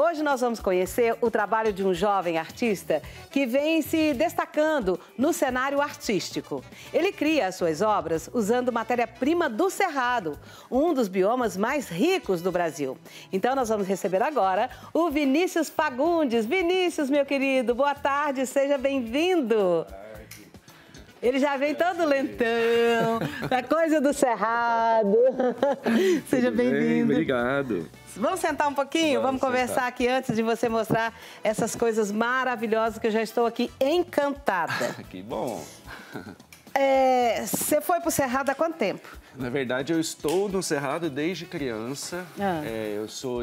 Hoje nós vamos conhecer o trabalho de um jovem artista que vem se destacando no cenário artístico. Ele cria as suas obras usando matéria-prima do Cerrado, um dos biomas mais ricos do Brasil. Então nós vamos receber agora o Vinícius Fagundes. Vinícius, meu querido, boa tarde, seja bem-vindo. Ele já vem todo lentão, da coisa do Cerrado. Seja bem-vindo. Obrigado. Vamos sentar um pouquinho? Vamos conversar aqui antes de você mostrar essas coisas maravilhosas que eu já estou aqui encantada. Que bom. Você foi para o Cerrado há quanto tempo? Na verdade, eu estou no Cerrado desde criança. Eu sou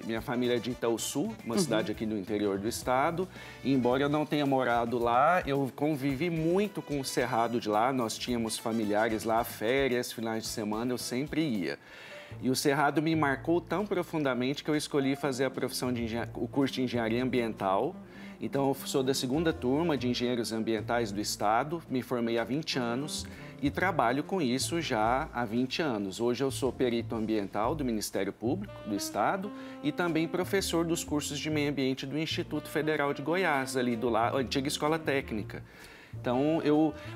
minha família é de Itaúsu, uma cidade aqui no interior do estado. E, embora eu não tenha morado lá, eu convivi muito com o Cerrado de lá. Nós tínhamos familiares lá, férias, finais de semana, eu sempre ia. E o Cerrado me marcou tão profundamente que eu escolhi fazer a profissão o curso de Engenharia Ambiental. Então, eu sou da segunda turma de Engenheiros Ambientais do estado, me formei há 20 anos e trabalho com isso já há 20 anos. Hoje eu sou perito ambiental do Ministério Público do estado e também professor dos cursos de meio ambiente do Instituto Federal de Goiás, ali do lado, antiga escola técnica. Então,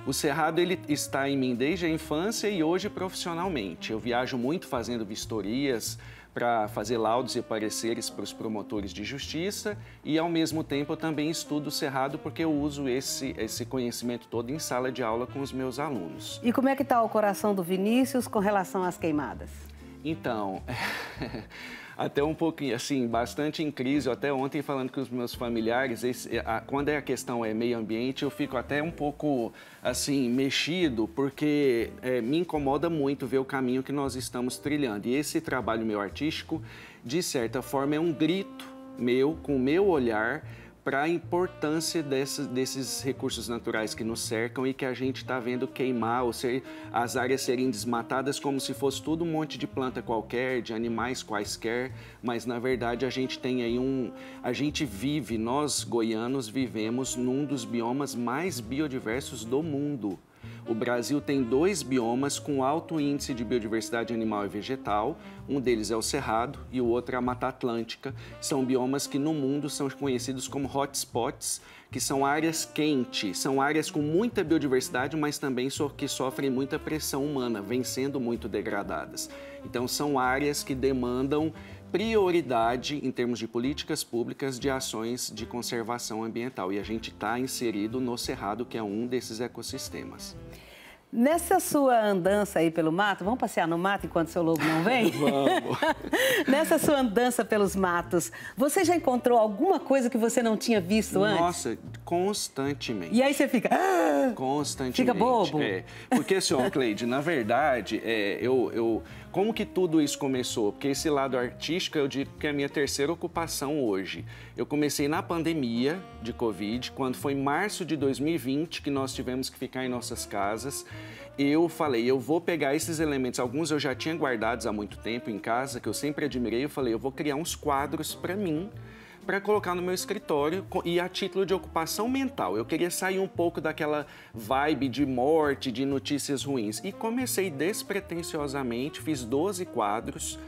o Cerrado ele está em mim desde a infância e hoje profissionalmente. Eu viajo muito fazendo vistorias para fazer laudos e pareceres para os promotores de justiça e, ao mesmo tempo, eu também estudo o Cerrado porque eu uso esse conhecimento todo em sala de aula com os meus alunos. E como é que está o coração do Vinícius com relação às queimadas? Então, até um pouquinho, assim, bastante em crise. Eu até ontem falando com os meus familiares, quando a questão é meio ambiente, eu fico até um pouco, assim, mexido, porque me incomoda muito ver o caminho que nós estamos trilhando. E esse trabalho meu artístico, de certa forma, é um grito meu, com o meu olhar, para a importância desses recursos naturais que nos cercam e que a gente está vendo queimar, ou as áreas serem desmatadas como se fosse tudo um monte de planta qualquer, de animais quaisquer, mas na verdade a gente tem aí nós goianos vivemos num dos biomas mais biodiversos do mundo. O Brasil tem 2 biomas com alto índice de biodiversidade animal e vegetal. Um deles é o Cerrado e o outro é a Mata Atlântica. São biomas que no mundo são conhecidos como hotspots, que são áreas quentes, são áreas com muita biodiversidade, mas também que sofrem muita pressão humana, vêm sendo muito degradadas. Então, são áreas que demandam prioridade em termos de políticas públicas de ações de conservação ambiental. E a gente está inserido no Cerrado, que é um desses ecossistemas. Nessa sua andança aí pelo mato, vamos passear no mato enquanto seu lobo não vem? Vamos! Nessa sua andança pelos matos, você já encontrou alguma coisa que você não tinha visto antes? Nossa, constantemente. E aí você fica... Constantemente. Fica bobo? Porque, assim, Cleide, na verdade, como que tudo isso começou? Porque esse lado artístico, eu digo que é a minha terceira ocupação hoje. Eu comecei na pandemia de Covid, quando foi em março de 2020 que nós tivemos que ficar em nossas casas. Eu falei, eu vou pegar esses elementos, alguns eu já tinha guardados há muito tempo em casa, que eu sempre admirei, eu falei, eu vou criar uns quadros para mim, para colocar no meu escritório e a título de ocupação mental. Eu queria sair um pouco daquela vibe de morte, de notícias ruins. E comecei despretensiosamente, fiz 12 quadros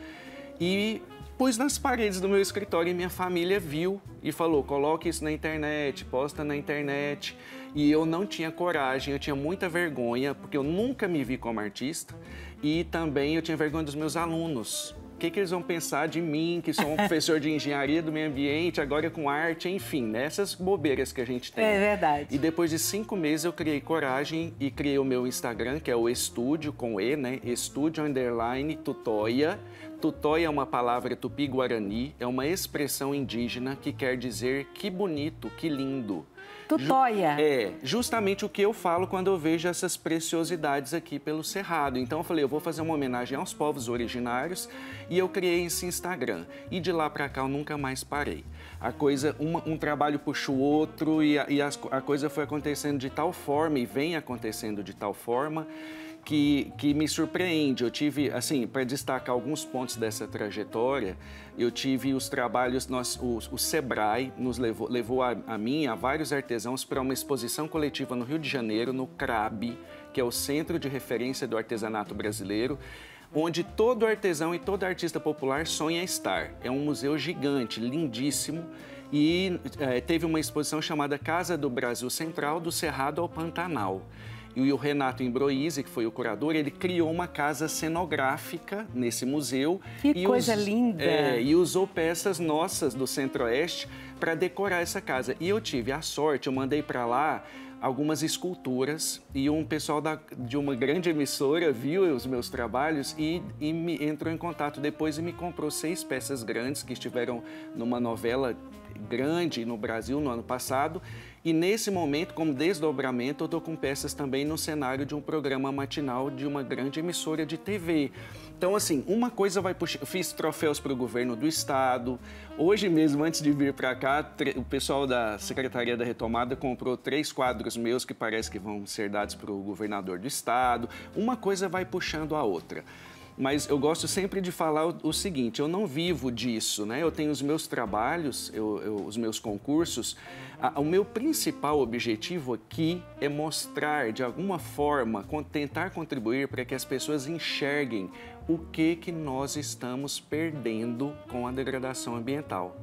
e pus nas paredes do meu escritório e minha família viu e falou, coloque isso na internet, posta na internet. E eu não tinha coragem, eu tinha muita vergonha, porque eu nunca me vi como artista e também eu tinha vergonha dos meus alunos. O que eles vão pensar de mim, que sou um professor de engenharia do meio ambiente, agora com arte, enfim, nessas bobeiras que a gente tem. É verdade. E depois de 5 meses eu criei coragem e criei o meu Instagram, que é o Estúdio, com E, né? Estúdio_Tutóia. Tutóia é uma palavra tupi-guarani, é uma expressão indígena que quer dizer que bonito, que lindo. Tutóia. Justamente o que eu falo quando eu vejo essas preciosidades aqui pelo Cerrado. Então eu falei, eu vou fazer uma homenagem aos povos originários e eu criei esse Instagram. E de lá pra cá eu nunca mais parei. A coisa, um trabalho puxa o outro e a coisa foi acontecendo de tal forma e vem acontecendo de tal forma que me surpreende. Eu tive, assim, para destacar alguns pontos dessa trajetória, eu tive os trabalhos, o Sebrae nos levou a mim, a vários artesãos, para uma exposição coletiva no Rio de Janeiro, no CRAB, que é o Centro de Referência do Artesanato Brasileiro, onde todo artesão e todo artista popular sonha estar. É um museu gigante, lindíssimo, e teve uma exposição chamada Casa do Brasil Central, do Cerrado ao Pantanal. E o Renato Imbroise, que foi o curador, ele criou uma casa cenográfica nesse museu. Que coisa linda! E usou peças nossas do Centro-Oeste para decorar essa casa. E eu tive a sorte, eu mandei para lá algumas esculturas e um pessoal de uma grande emissora viu os meus trabalhos e entrou em contato depois e me comprou 6 peças grandes que estiveram numa novela grande no Brasil no ano passado. E nesse momento, como desdobramento, eu estou com peças também no cenário de um programa matinal de uma grande emissora de TV. Então, assim, uma coisa vai puxar... Eu fiz troféus para o governo do estado. Hoje mesmo, antes de vir para cá, o pessoal da Secretaria da Retomada comprou 3 quadros meus que parece que vão ser dados para o governador do estado. Uma coisa vai puxando a outra. Mas eu gosto sempre de falar o seguinte, eu não vivo disso, né? Eu tenho os meus trabalhos, os meus concursos. O meu principal objetivo aqui é mostrar, de alguma forma, tentar contribuir para que as pessoas enxerguem o que nós estamos perdendo com a degradação ambiental.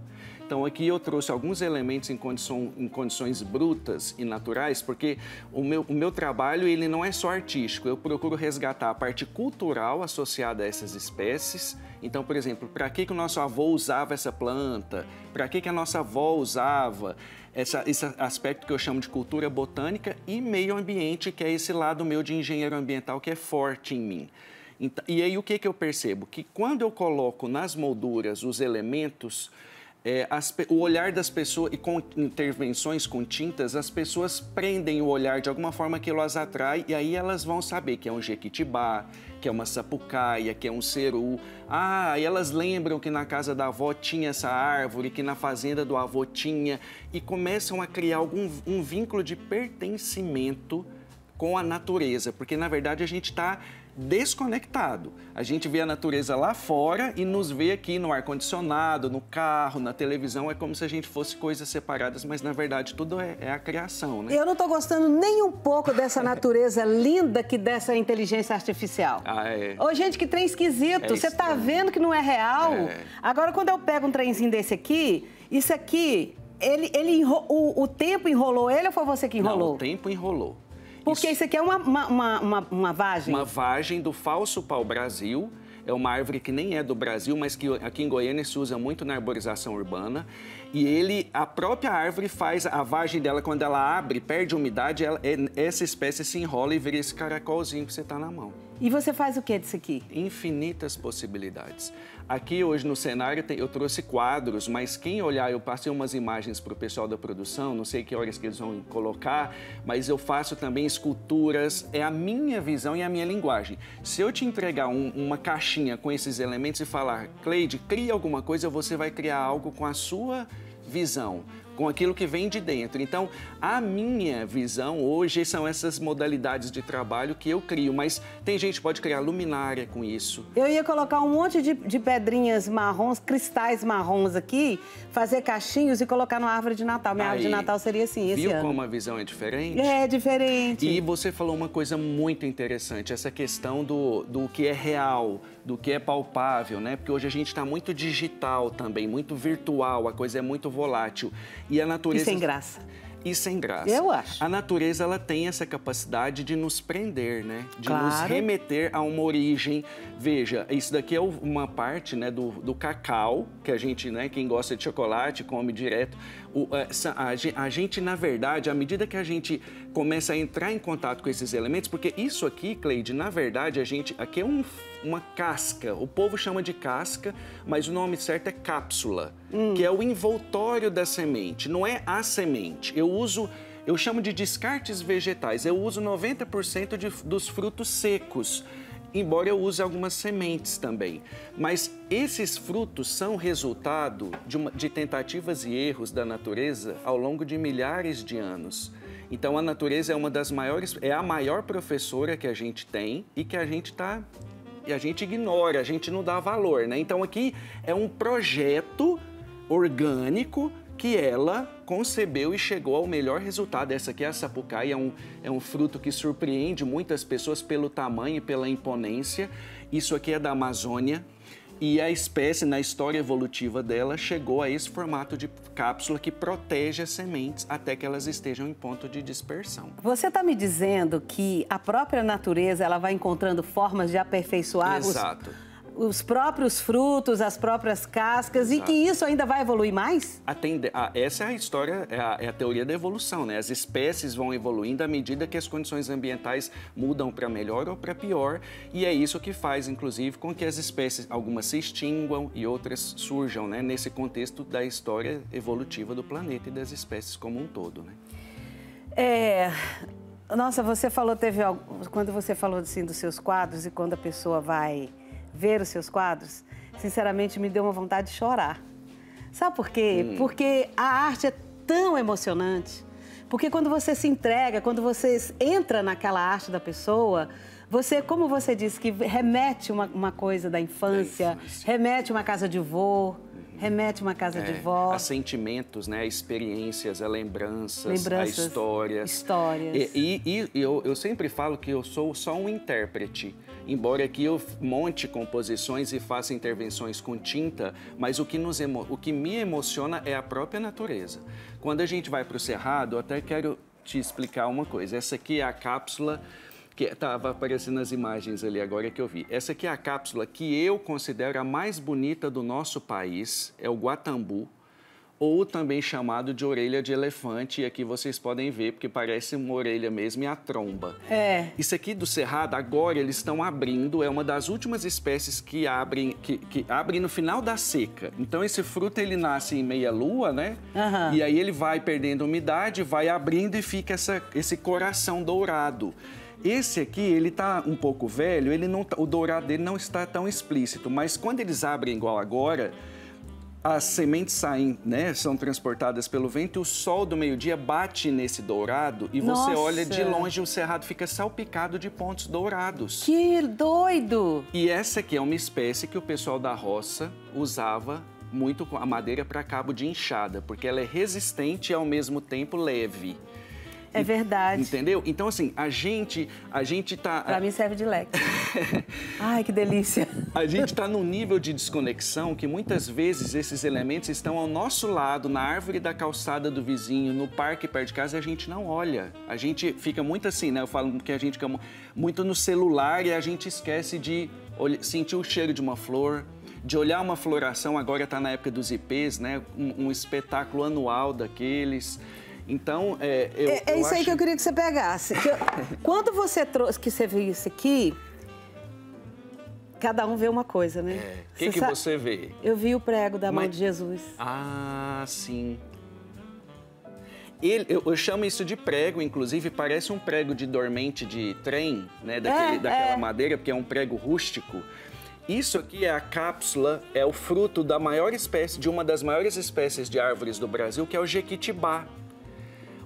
Então, aqui eu trouxe alguns elementos em condições brutas e naturais, porque o meu trabalho ele não é só artístico, eu procuro resgatar a parte cultural associada a essas espécies. Então, por exemplo, para que o nosso avô usava essa planta? Para que a nossa avó usava? Esse aspecto que eu chamo de cultura botânica e meio ambiente, que é esse lado meu de engenheiro ambiental que é forte em mim. E aí o que eu percebo? Que quando eu coloco nas molduras os elementos, o olhar das pessoas, e com intervenções com tintas, as pessoas prendem o olhar de alguma forma que elas atraem, e aí elas vão saber que é um jequitibá, que é uma sapucaia, que é um ceru. E elas lembram que na casa da avó tinha essa árvore, que na fazenda do avô tinha, e começam a criar um vínculo de pertencimento com a natureza, porque na verdade a gente está desconectado. A gente vê a natureza lá fora e nos vê aqui no ar-condicionado, no carro, na televisão. É como se a gente fosse coisas separadas, mas na verdade tudo é a criação, né? Eu não estou gostando nem um pouco dessa natureza linda que dessa inteligência artificial. Ô, gente, que trem esquisito. Você está vendo que não é real? Agora, quando eu pego um trenzinho desse aqui, isso aqui, o tempo enrolou ele ou foi você que enrolou? Não, o tempo enrolou. Porque isso aqui é uma vagem? Uma vagem do falso pau-brasil. É uma árvore que nem é do Brasil, mas que aqui em Goiânia se usa muito na arborização urbana. E a própria árvore faz a vagem dela, quando ela abre, perde umidade, essa espécie se enrola e vira esse caracolzinho que você está na mão. E você faz o que disso aqui? Infinitas possibilidades. Aqui hoje no cenário eu trouxe quadros, mas quem olhar, eu passei umas imagens para o pessoal da produção, não sei que horas que eles vão colocar, mas eu faço também esculturas, é a minha visão e a minha linguagem. Se eu te entregar uma caixinha com esses elementos e falar, Cleide, cria alguma coisa, você vai criar algo com a sua visão, com aquilo que vem de dentro. Então, a minha visão hoje são essas modalidades de trabalho que eu crio, mas tem gente que pode criar luminária com isso. Eu ia colocar um monte de pedrinhas marrons, cristais marrons aqui, fazer cachinhos e colocar numa árvore de Natal. Minha árvore de Natal seria assim, esse ano. Viu como a visão é diferente? É diferente. E você falou uma coisa muito interessante, essa questão do que é real, do que é palpável, né? Porque hoje a gente está muito digital também, muito virtual, a coisa é muito volátil. E a natureza... E sem graça. E sem graça. Eu acho. A natureza, ela tem essa capacidade de nos prender, né? De nos remeter a uma origem. Veja, isso daqui é uma parte, né, do cacau, que a gente, né, quem gosta de chocolate, come direto. A gente, na verdade, à medida que a gente começa a entrar em contato com esses elementos, porque isso aqui, Cleide, na verdade, aqui é uma casca. O povo chama de casca, mas o nome certo é cápsula, que é o envoltório da semente, não é a semente. Eu chamo de descartes vegetais, eu uso 90% dos frutos secos, embora eu use algumas sementes também. Mas esses frutos são resultado de tentativas e erros da natureza ao longo de milhares de anos. Então a natureza é a maior professora que a gente tem e que a gente ignora, a gente não dá valor, né? Então aqui é um projeto orgânico que ela concebeu e chegou ao melhor resultado. Essa aqui é a sapucaia, é um fruto que surpreende muitas pessoas pelo tamanho e pela imponência. Isso aqui é da Amazônia. E a espécie, na história evolutiva dela, chegou a esse formato de cápsula que protege as sementes até que elas estejam em ponto de dispersão. Você está me dizendo que a própria natureza ela vai encontrando formas de aperfeiçoar os próprios frutos, as próprias cascas, e que isso ainda vai evoluir mais? Essa é a história, é a teoria da evolução, né? As espécies vão evoluindo à medida que as condições ambientais mudam para melhor ou para pior, e é isso que faz, inclusive, com que as espécies, algumas se extinguam e outras surjam, né? Nesse contexto da história evolutiva do planeta e das espécies como um todo, né? Nossa, você falou, quando você falou assim dos seus quadros e quando a pessoa vai ver os seus quadros, sinceramente me deu uma vontade de chorar. Sabe por quê? Porque a arte é tão emocionante. Porque quando você se entrega, quando você entra naquela arte da pessoa, você, como você disse, que remete uma coisa da infância, remete uma casa de vô, remete uma casa de vó. A sentimentos, né? A experiências, a lembranças, a histórias. E eu sempre falo que eu sou só um intérprete. Embora aqui eu monte composições e faça intervenções com tinta, mas o que me emociona é a própria natureza. Quando a gente vai para o Cerrado, eu até quero te explicar uma coisa. Essa aqui é a cápsula que estava aparecendo nas imagens ali agora que eu vi. Essa aqui é a cápsula que eu considero a mais bonita do nosso país, é o guatambu, ou também chamado de orelha de elefante, e aqui vocês podem ver, porque parece uma orelha mesmo, e a tromba. Isso aqui do Cerrado, agora eles estão abrindo, é uma das últimas espécies que abrem no final da seca. Então esse fruto ele nasce em meia-lua, né? E aí ele vai perdendo umidade, vai abrindo e fica esse coração dourado. Esse aqui, ele tá um pouco velho, o dourado dele não está tão explícito, mas quando eles abrem igual agora, as sementes saem, né, são transportadas pelo vento e o sol do meio-dia bate nesse dourado e você olha de longe, o cerrado fica salpicado de pontos dourados. Que doido! E essa aqui é uma espécie que o pessoal da roça usava muito a madeira para cabo de enxada, porque ela é resistente e ao mesmo tempo leve. É verdade. Entendeu? Então, assim, a gente tá... Pra mim serve de leque. Ai, que delícia. A gente tá num nível de desconexão que muitas vezes esses elementos estão ao nosso lado, na árvore da calçada do vizinho, no parque perto de casa, e a gente não olha. A gente fica muito assim, né? Eu falo que a gente fica muito no celular e a gente esquece de sentir o cheiro de uma flor, de olhar uma floração. Agora tá na época dos ipês, né? Um espetáculo anual daqueles... Então, eu isso aí que eu queria que você pegasse. Quando você trouxe, que você viu isso aqui, cada um vê uma coisa, né? O que você vê? Eu vi o prego da mão de Jesus. Ah, sim. Eu chamo isso de prego, inclusive parece um prego de dormente de trem, né? Daquela madeira, porque é um prego rústico. Isso aqui é a cápsula, é o fruto da maior espécie, de uma das maiores espécies de árvores do Brasil, que é o jequitibá.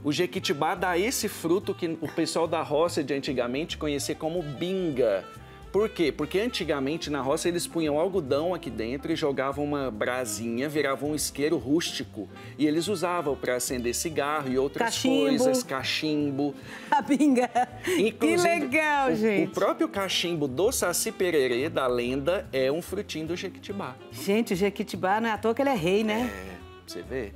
O jequitibá dá esse fruto que o pessoal da roça de antigamente conhecia como binga. Por quê? Porque antigamente na roça eles punham algodão aqui dentro e jogavam uma brasinha, viravam um isqueiro rústico. E eles usavam para acender cigarro e outras coisas, cachimbo. A binga. Inclusive, que legal, gente. O próprio cachimbo do Saci-Pererê, da lenda, é um frutinho do jequitibá. Gente, o jequitibá não é à toa que ele é rei, né? Você vê?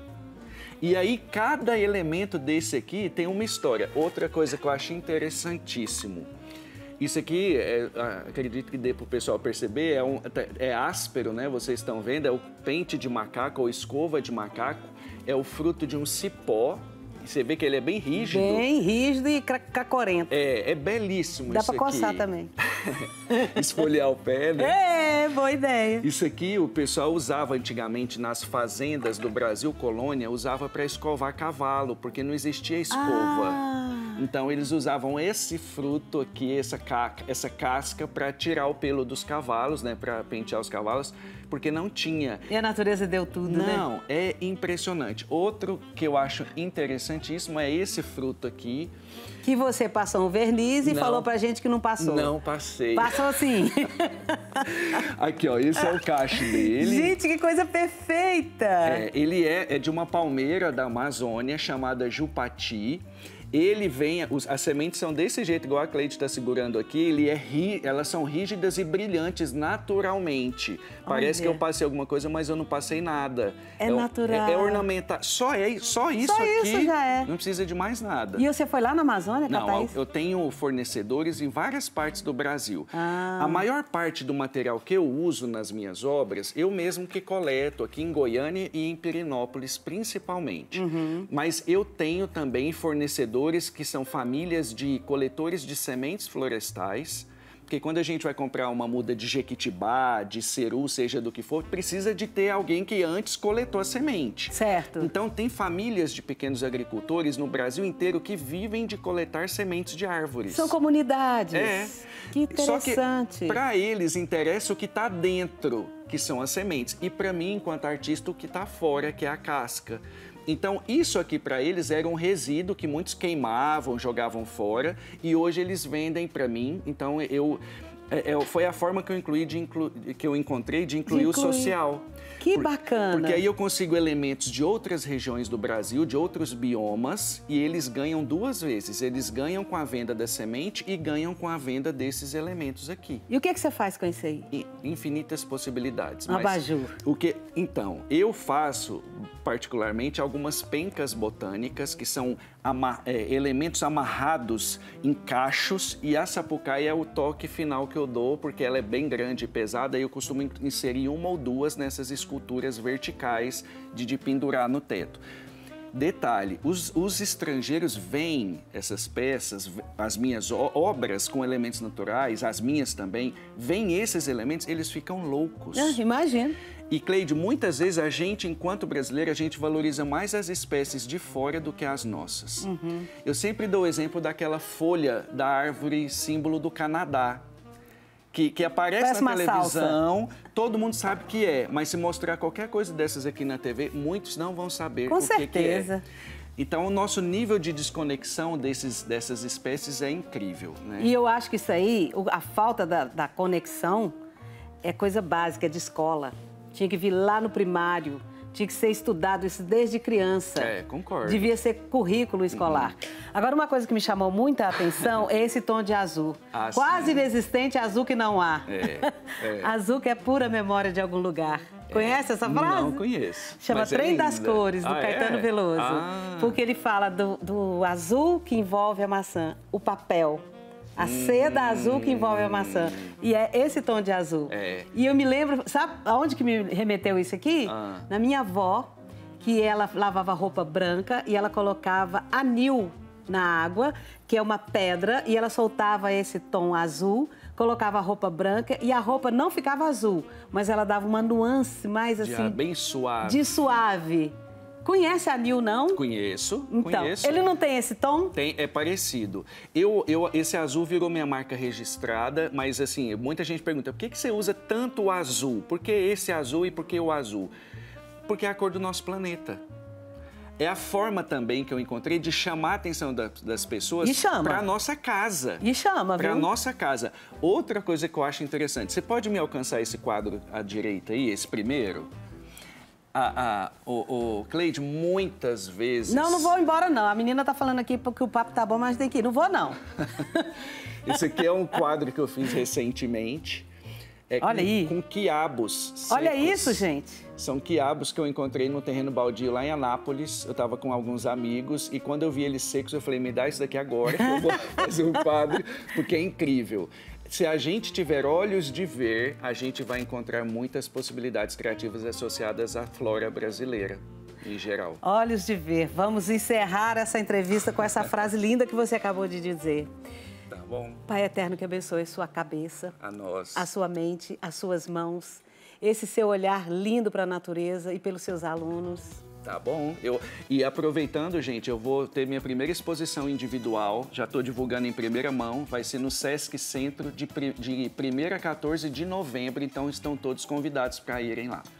E aí, cada elemento desse aqui tem uma história. Outra coisa que eu acho interessantíssimo. Isso aqui, acredito que dê para o pessoal perceber, é áspero, né? Vocês estão vendo, é o pente de macaco ou escova de macaco. É o fruto de um cipó. Você vê que ele é bem rígido. Bem rígido e cacorento. É belíssimo isso aqui. Dá para coçar também. Esfoliar o pé, né? Boa ideia. Isso aqui o pessoal usava antigamente nas fazendas do Brasil colônia, usava para escovar cavalo, porque não existia escova. Então, eles usavam esse fruto aqui, essa casca, para tirar o pelo dos cavalos, né? Para pentear os cavalos, porque não tinha. E a natureza deu tudo, né? Não, é impressionante. Outro que eu acho interessantíssimo é esse fruto aqui. Que você passou um verniz e falou pra gente que não passou. Não passei. Passou sim. Aqui, ó, esse é o cacho dele. Gente, que coisa perfeita! Ele é de uma palmeira da Amazônia chamada jupati. Ele vem, as sementes são desse jeito, igual a Cleide está segurando aqui, elas são rígidas e brilhantes naturalmente. Parece que eu passei alguma coisa, mas eu não passei nada. É natural. É ornamentar. Só isso aqui. Isso já é. Não precisa de mais nada. E você foi lá na Amazônia, Não, eu tenho fornecedores em várias partes do Brasil. A maior parte do material que eu uso nas minhas obras, eu mesmo que coleto aqui em Goiânia e em Pirenópolis, principalmente. Mas eu tenho também fornecedores que são famílias de coletores de sementes florestais, porque quando a gente vai comprar uma muda de jequitibá, de ceru, seja do que for, precisa de ter alguém que antes coletou a semente. Certo. Então, tem famílias de pequenos agricultores no Brasil inteiro que vivem de coletar sementes de árvores. São comunidades. Que Só interessante. que, para eles, interessa o que está dentro, que são as sementes. E, para mim, enquanto artista, o que está fora, que é a casca. Então, isso aqui para eles era um resíduo que muitos queimavam, jogavam fora, e hoje eles vendem para mim. Então, foi a forma que eu encontrei de incluir o social. Que bacana! Porque aí eu consigo elementos de outras regiões do Brasil, de outros biomas, e eles ganham duas vezes. Eles ganham com a venda da semente e ganham com a venda desses elementos aqui. E o que você faz com isso aí? Infinitas possibilidades. Abajur. Então, eu faço particularmente algumas pencas botânicas, que são elementos amarrados em cachos, e a sapucaia é o toque final que eu dou, porque ela é bem grande e pesada, e eu costumo inserir uma ou duas nessas esculturas verticais de pendurar no teto. Detalhe, os estrangeiros veem essas peças, as minhas obras com elementos naturais, as minhas também, veem esses elementos, eles ficam loucos. Imagino. E, Cleide, muitas vezes a gente, enquanto brasileiro, a gente valoriza mais as espécies de fora do que as nossas. Eu sempre dou o exemplo daquela folha da árvore símbolo do Canadá, que aparece na televisão, todo mundo sabe que é, mas se mostrar qualquer coisa dessas aqui na TV, muitos não vão saber o que é. Então, o nosso nível de desconexão dessas espécies é incrível, né? E eu acho que isso aí, a falta da conexão, é coisa básica de escola. Tinha que vir lá no primário, tinha que ser estudado isso desde criança. Concordo. Devia ser currículo escolar. Agora, uma coisa que me chamou muita atenção é esse tom de azul. Quase inexistente, azul que não há. Azul que é pura memória de algum lugar. Conhece essa frase? Não conheço. Chama Trem das Cores, do Caetano Veloso. Porque ele fala do azul que envolve a maçã, o papel. A seda azul que envolve a maçã. E é esse tom de azul. E eu me lembro, sabe aonde que me remeteu isso aqui? Na minha avó, que ela lavava roupa branca e ela colocava anil na água, que é uma pedra, e ela soltava esse tom azul, colocava a roupa branca e a roupa não ficava azul, mas ela dava uma nuance mais assim... bem suave. De suave. Conhece anil, não? Conheço, então, conheço. Ele não tem esse tom? Tem, é parecido. Esse azul virou minha marca registrada, mas assim, muita gente pergunta, por que você usa tanto o azul? Por que esse azul e por que o azul? Porque é a cor do nosso planeta. É a forma também que eu encontrei de chamar a atenção das pessoas para a nossa casa. E chama, viu? Para a nossa casa. Outra coisa que eu acho interessante, você pode me alcançar esse quadro à direita aí, esse primeiro? Cleide, muitas vezes... Não vou embora, não. A menina tá falando aqui porque o papo tá bom, mas tem que ir. Não vou, não. Esse aqui é um quadro que eu fiz recentemente. Olha aí. Com quiabos secos. Olha isso, gente. São quiabos que eu encontrei no terreno baldio lá em Anápolis. Eu estava com alguns amigos e quando eu vi eles secos, eu falei, me dá isso daqui agora que eu vou fazer um quadro, porque é incrível. Se a gente tiver olhos de ver, a gente vai encontrar muitas possibilidades criativas associadas à flora brasileira, em geral. Olhos de ver. Vamos encerrar essa entrevista com essa frase linda que você acabou de dizer. Tá bom. Pai eterno, que abençoe sua cabeça, a sua mente, as suas mãos, esse seu olhar lindo para a natureza e pelos seus alunos. Tá bom. E aproveitando, gente, eu vou ter minha primeira exposição individual, já estou divulgando em primeira mão, vai ser no Sesc Centro de 1º a 14 de novembro, então estão todos convidados para irem lá.